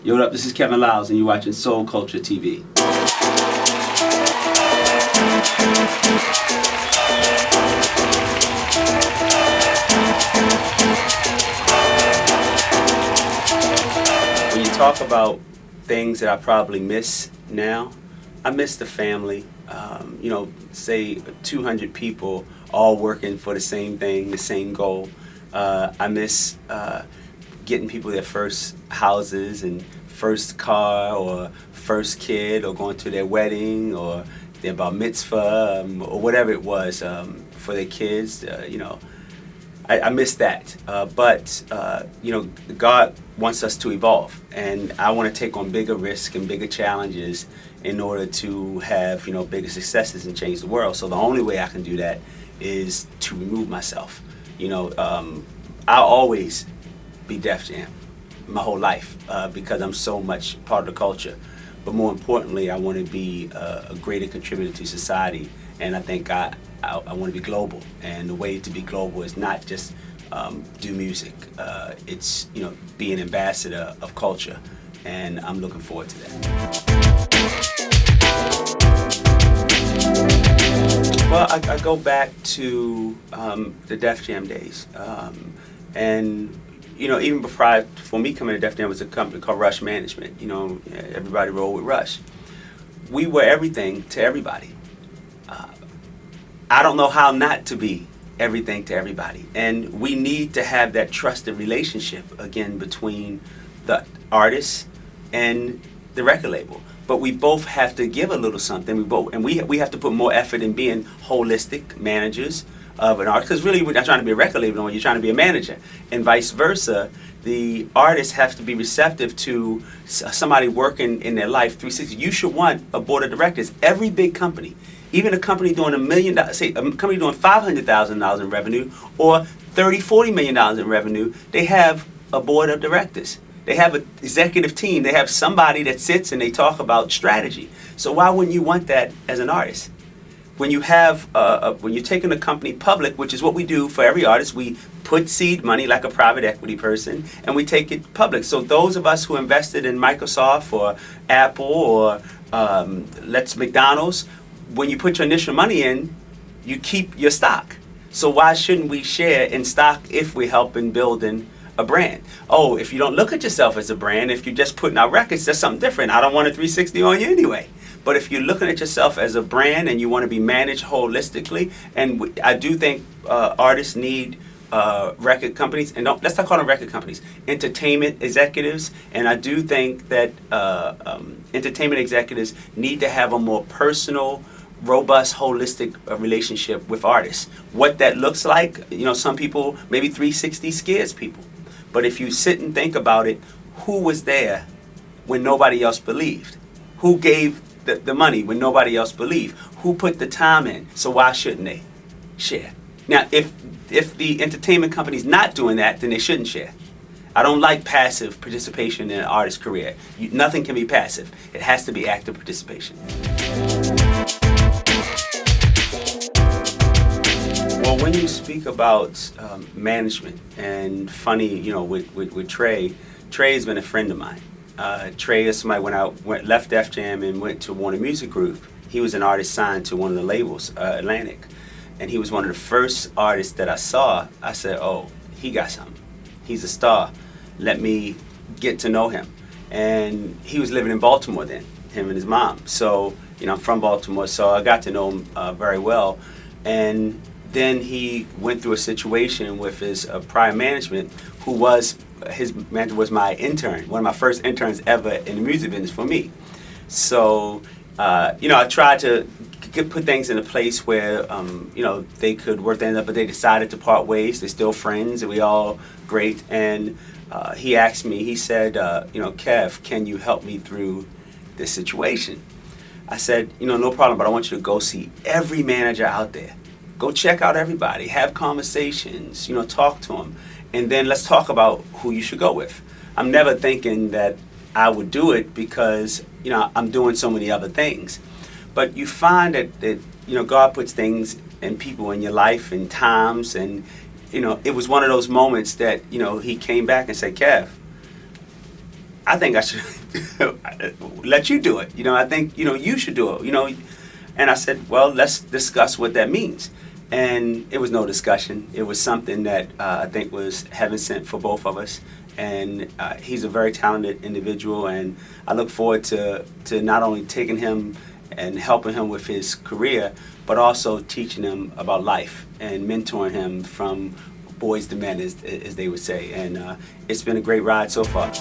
Yo, what up? This is Kevin Liles, and you're watching SoulCulture TV. When you talk about things that I probably miss now, I miss the family. Say 200 people all working for the same thing, the same goal. I miss getting people their first houses and first car or first kid, or going to their wedding or their bar mitzvah, or whatever it was for their kids. I miss that. But God wants us to evolve, and I want to take on bigger risks and bigger challenges in order to have bigger successes and change the world. So the only way I can do that is to remove myself. I'll always be Def Jam my whole life because I'm so much part of the culture. But more importantly, I want to be a greater contributor to society, and I think I want to be global. And the way to be global is not just do music. It's be an ambassador of culture, and I'm looking forward to that. Well, I go back to the Def Jam days, and even before me coming to Def Jam, was a company called Rush Management. Everybody rolled with Rush. We were everything to everybody. I don't know how not to be everything to everybody, and we need to have that trusted relationship again between the artist and the record label. But we both have to give a little something. We have to put more effort in being holistic managers of an artist, because really we're not trying to be a record label, you're trying to be a manager, and vice versa. The artist has to be receptive to somebody working in their life 360. You should want a board of directors. Every big company, even a company doing $1 million, say a company doing $500,000 in revenue or $30-40 million in revenue, they have a board of directors. They have an executive team. They have somebody that sits and they talk about strategy. So why wouldn't you want that as an artist? When you have, when you're taking a company public, which is what we do for every artist, we put seed money like a private equity person, and we take it public. So those of us who invested in Microsoft or Apple or McDonald's, when you put your initial money in, you keep your stock. So why shouldn't we share in stock if we're helping building a brand? Oh, if you don't look at yourself as a brand, if you're just putting out records, that's something different. I don't want a 360 on you anyway. But if you're looking at yourself as a brand and you want to be managed holistically, and I do think artists need record companies, and let's not call them record companies, entertainment executives, and I do think that entertainment executives need to have a more personal, robust, holistic relationship with artists. What that looks like, some people, maybe 360 scares people. But if you sit and think about it, who was there when nobody else believed? Who gave the money when nobody else believed? Who put the time in? So why shouldn't they share? Now, if the entertainment company's not doing that, then they shouldn't share. I don't like passive participation in an artist's career. Nothing can be passive. It has to be active participation. Well, when you speak about management, and funny, with Trey has been a friend of mine. Trey is somebody, when I left Def Jam and went to Warner Music Group, he was an artist signed to one of the labels, Atlantic. And he was one of the first artists that I saw. I said, oh, he got something. He's a star. Let me get to know him. And he was living in Baltimore then, him and his mom. So, I'm from Baltimore, so I got to know him very well. And then he went through a situation with his prior management, his manager was my intern, one of my first interns ever in the music business for me. So, I tried to put things in a place where, they could work things up, but they decided to part ways. They're still friends, and we all great. And he asked me, he said, Kev, can you help me through this situation? I said, no problem, but I want you to go see every manager out there. Go check out everybody, have conversations, talk to them, and then let's talk about who you should go with. I'm never thinking that I would do it because, I'm doing so many other things. But you find that God puts things and people in your life and times, and, it was one of those moments that, he came back and said, Kev, I think I should let you do it. I think, you should do it, And I said, well, let's discuss what that means. And it was no discussion. It was something that I think was heaven sent for both of us. And he's a very talented individual, and I look forward to not only taking him and helping him with his career, but also teaching him about life and mentoring him from boys to men, as they would say. And it's been a great ride so far.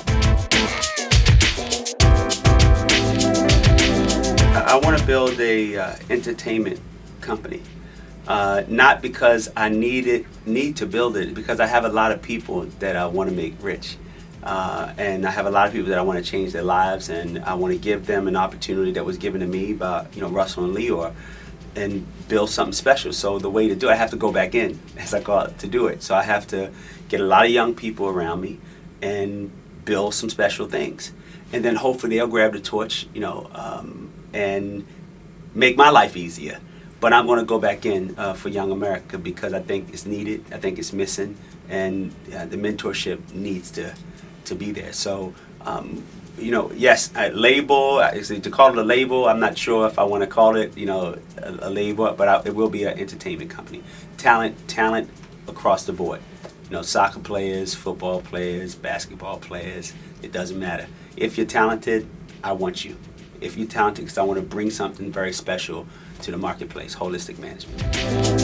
I want to build a entertainment company. Not because I need to build it, because I have a lot of people that I want to make rich. And I have a lot of people that I want to change their lives, and I want to give them an opportunity that was given to me by Russell and Lyor, and build something special. So the way to do it, I have to go back in, as I call it, to do it. So I have to get a lot of young people around me and build some special things. And then hopefully they'll grab the torch, and make my life easier. But I'm going to go back in for Young America, because I think it's needed. I think it's missing, and the mentorship needs to be there. So, yes, a label. To call it a label, I'm not sure if I want to call it, a label. But it will be an entertainment company. Talent across the board. Soccer players, football players, basketball players. It doesn't matter. If you're talented, I want you. If you're talented, because I want to bring something very special to the marketplace, holistic management.